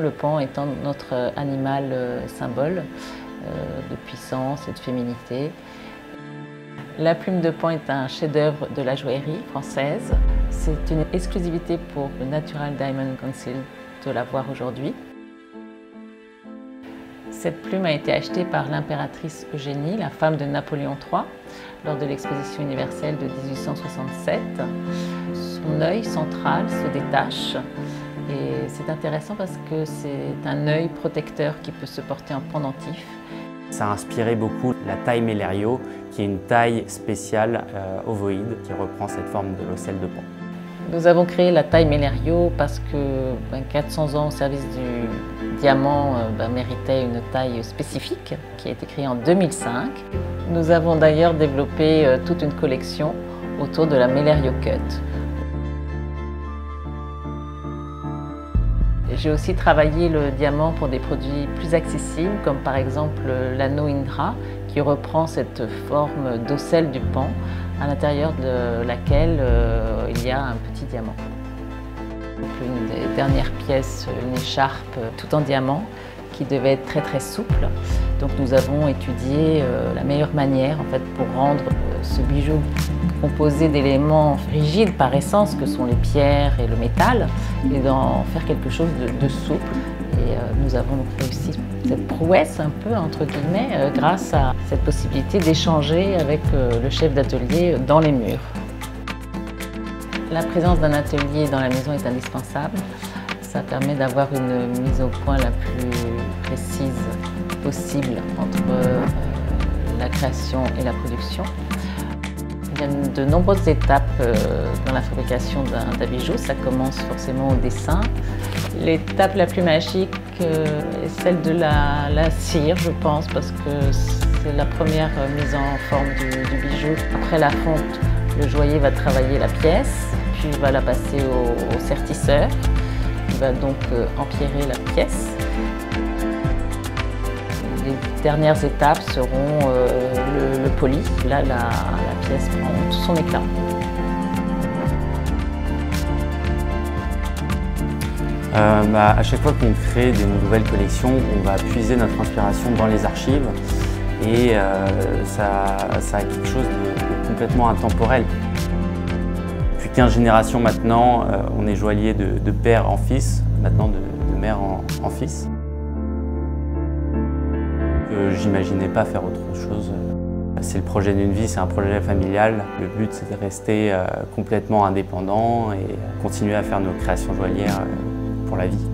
Le paon étant notre animal symbole de puissance et de féminité. La plume de paon est un chef-d'œuvre de la joaillerie française. C'est une exclusivité pour le Natural Diamond Council de l'avoir aujourd'hui. Cette plume a été achetée par l'impératrice Eugénie, la femme de Napoléon III, lors de l'exposition universelle de 1867. Son œil central se détache et c'est intéressant parce que c'est un œil protecteur qui peut se porter en pendentif. Ça a inspiré beaucoup la taille Mellerio, qui est une taille spéciale ovoïde qui reprend cette forme de l'ocelle de paon. Nous avons créé la taille Mellerio parce que 400 ans au service du diamant méritait une taille spécifique qui a été créée en 2005. Nous avons d'ailleurs développé toute une collection autour de la Mellerio Cut. J'ai aussi travaillé le diamant pour des produits plus accessibles, comme par exemple l'anneau Indra, qui reprend cette forme d'ocelle du paon, à l'intérieur de laquelle il y a un petit diamant. Une des dernières pièces, une écharpe tout en diamant, qui devait être très souple. Donc nous avons étudié la meilleure manière pour rendre ce bijou composé d'éléments rigides par essence que sont les pierres et le métal et d'en faire quelque chose de souple. Et nous avons donc réussi cette prouesse un peu entre guillemets grâce à cette possibilité d'échanger avec le chef d'atelier dans les murs. La présence d'un atelier dans la maison est indispensable. Ça permet d'avoir une mise au point la plus précise possible entre la création et la production. Il y a de nombreuses étapes dans la fabrication d'un bijou. Ça commence forcément au dessin. L'étape la plus magique est celle de la cire, je pense, parce que c'est la première mise en forme du bijou. Après la fonte, le joaillier va travailler la pièce, puis il va la passer au sertisseur. Il va donc empierrer la pièce. Les dernières étapes seront le poli. Là, la pièce prend tout son éclat. À chaque fois qu'on crée des nouvelles collections, on va puiser notre inspiration dans les archives et ça a quelque chose de complètement intemporel. Depuis 15 générations maintenant, on est joaillier de père en fils, maintenant de mère en fils. J'imaginais pas faire autre chose. C'est le projet d'une vie, c'est un projet familial. Le but, c'est de rester complètement indépendant et continuer à faire nos créations joaillières pour la vie.